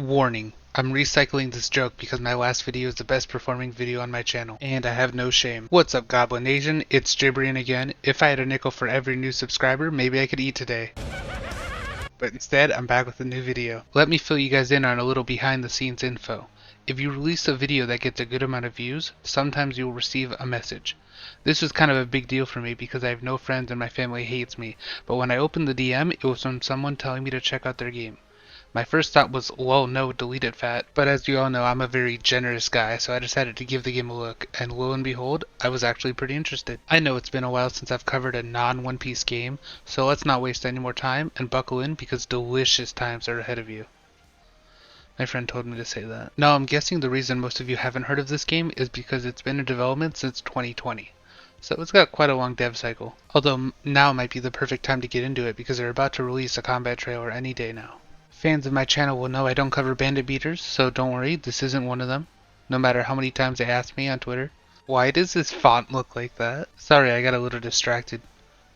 Warning, I'm recycling this joke because my last video is the best performing video on my channel, and I have no shame. What's up, Goblin Nation? It's Gibrian again. If I had a nickel for every new subscriber, maybe I could eat today. But instead, I'm back with a new video. Let me fill you guys in on a little behind the scenes info. If you release a video that gets a good amount of views, sometimes you'll receive a message. This was kind of a big deal for me because I have no friends and my family hates me, but when I opened the DM, it was from someone telling me to check out their game. My first thought was, well, no, delete it, fat. But as you all know, I'm a very generous guy, so I decided to give the game a look, and lo and behold, I was actually pretty interested. I know it's been a while since I've covered a non-One Piece game, so let's not waste any more time and buckle in because delicious times are ahead of you. My friend told me to say that. Now, I'm guessing the reason most of you haven't heard of this game is because it's been in development since 2020. So it's got quite a long dev cycle. Although now might be the perfect time to get into it because they're about to release a combat trailer any day now. Fans of my channel will know I don't cover bandit beaters, so don't worry, this isn't one of them. No matter how many times they ask me on Twitter. Why does this font look like that? Sorry, I got a little distracted.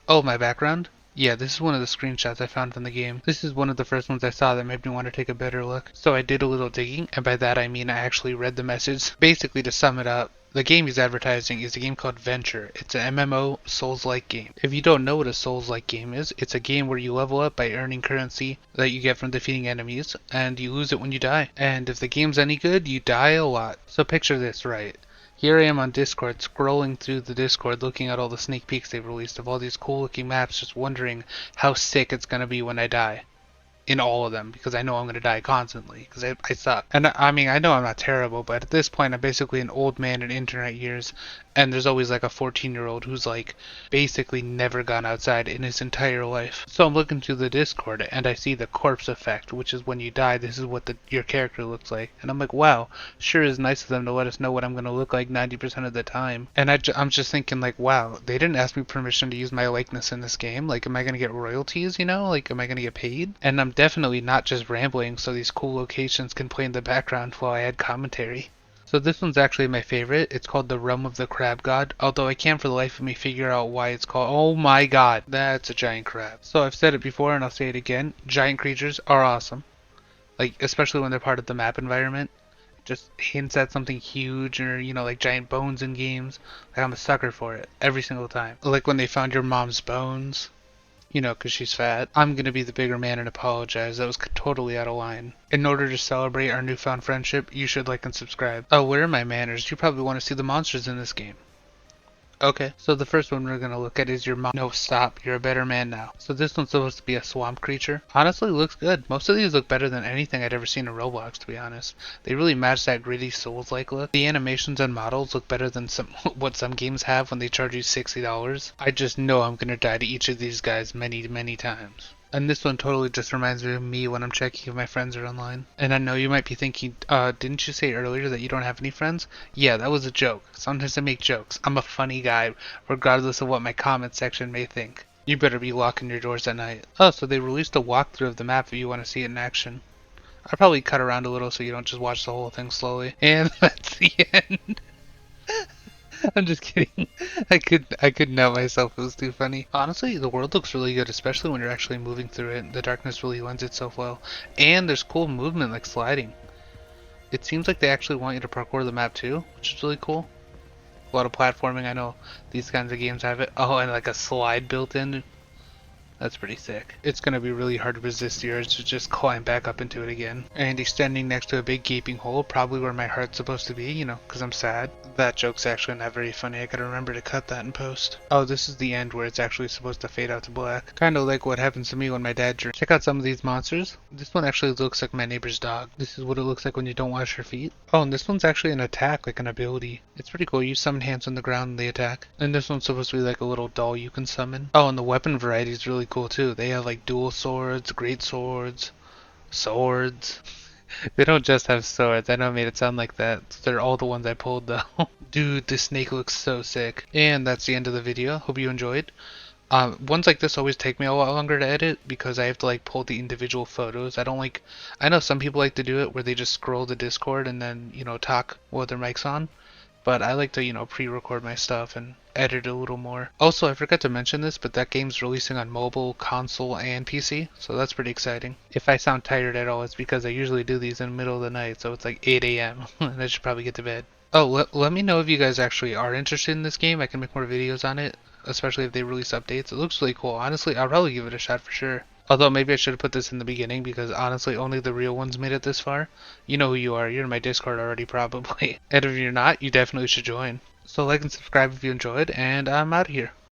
Oh, my background? Yeah, this is one of the screenshots I found from the game. This is one of the first ones I saw that made me want to take a better look. So I did a little digging, and by that I mean I actually read the message. Basically, to sum it up, the game he's advertising is a game called Venture. It's an MMO Souls-like game. If you don't know what a Souls-like game is, it's a game where you level up by earning currency that you get from defeating enemies, and you lose it when you die. And if the game's any good, you die a lot. So picture this, right? Here I am on Discord, scrolling through the Discord, looking at all the sneak peeks they've released of all these cool looking maps, just wondering how sick it's gonna be when I die. In all of them, because I know I'm going to die constantly, because I suck. And I mean, I know I'm not terrible, but at this point I'm basically an old man in internet years, and there's always like a 14-year-old who's like basically never gone outside in his entire life. So I'm looking through the Discord, and I see the corpse effect, which is when you die, this is what your character looks like. And I'm like, wow, sure is nice of them to let us know what I'm going to look like 90% of the time. And I'm just thinking like, wow, they didn't ask me permission to use my likeness in this game. Like, am I going to get royalties, you know? Like, am I going to get paid? And I'm definitely not just rambling so these cool locations can play in the background while I add commentary. So this one's actually my favorite. It's called the Realm of the Crab God, although I can't for the life of me figure out why it's called. Oh my god, that's a giant crab. So I've said it before and I'll say it again. Giant creatures are awesome. Like, especially when they're part of the map environment. Just hints at something huge or, you know, like giant bones in games. Like, I'm a sucker for it every single time. Like when they found your mom's bones. You know, because she's fat. I'm going to be the bigger man and apologize. That was totally out of line. In order to celebrate our newfound friendship, you should like and subscribe. Oh, where are my manners? You probably want to see the monsters in this game. Okay, so the first one we're going to look at is your mom. No, stop. You're a better man now. So this one's supposed to be a swamp creature. Honestly, looks good. Most of these look better than anything I'd ever seen in Roblox, to be honest. They really match that gritty Souls-like look. The animations and models look better than what some games have when they charge you $60. I just know I'm going to die to each of these guys many, many times. And this one totally just reminds me of me when I'm checking if my friends are online. And I know you might be thinking, didn't you say earlier that you don't have any friends? Yeah, that was a joke. Sometimes I make jokes. I'm a funny guy, regardless of what my comment section may think. You better be locking your doors at night. Oh, so they released a walkthrough of the map if you want to see it in action. I'll probably cut around a little so you don't just watch the whole thing slowly. And that's the end. I'm just kidding. I could know myself. It was too funny. Honestly, the world looks really good, especially when you're actually moving through it. The darkness really lends itself well. And there's cool movement like sliding. It seems like they actually want you to parkour the map too, which is really cool. A lot of platforming. I know these kinds of games have it. Oh, and like a slide built in. That's pretty sick. It's gonna be really hard to resist the urge to just climb back up into it again. And he's standing next to a big gaping hole, probably where my heart's supposed to be, you know, because I'm sad. That joke's actually not very funny. I gotta remember to cut that in post. Oh, this is the end where it's actually supposed to fade out to black. Kinda like what happens to me when my dad drinks. Check out some of these monsters. This one actually looks like my neighbor's dog. This is what it looks like when you don't wash your feet. Oh, and this one's actually an attack, like an ability. It's pretty cool. You summon hands on the ground and they attack. And this one's supposed to be like a little doll you can summon. Oh, and the weapon variety is really cool too. They have like dual swords, great swords, swords. They don't just have swords. I know I made it sound like that. They're all the ones I pulled though. Dude, this snake looks so sick. And that's the end of the video. Hope you enjoyed. Ones like this always take me a lot longer to edit because I have to like pull the individual photos. I know some people like to do it where they just scroll the Discord and then, you know, talk with their mics on. but I like to, pre-record my stuff and edit a little more. Also, I forgot to mention this, but that game's releasing on mobile, console, and PC, so that's pretty exciting. If I sound tired at all, it's because I usually do these in the middle of the night, so it's like 8 a.m. and I should probably get to bed. Oh, let me know if you guys actually are interested in this game. I can make more videos on it, especially if they release updates. It looks really cool. Honestly, I'll probably give it a shot for sure. Although maybe I should have put this in the beginning because honestly only the real ones made it this far. You know who you are. You're in my Discord already probably. And if you're not, you definitely should join. So like and subscribe if you enjoyed, and I'm out of here.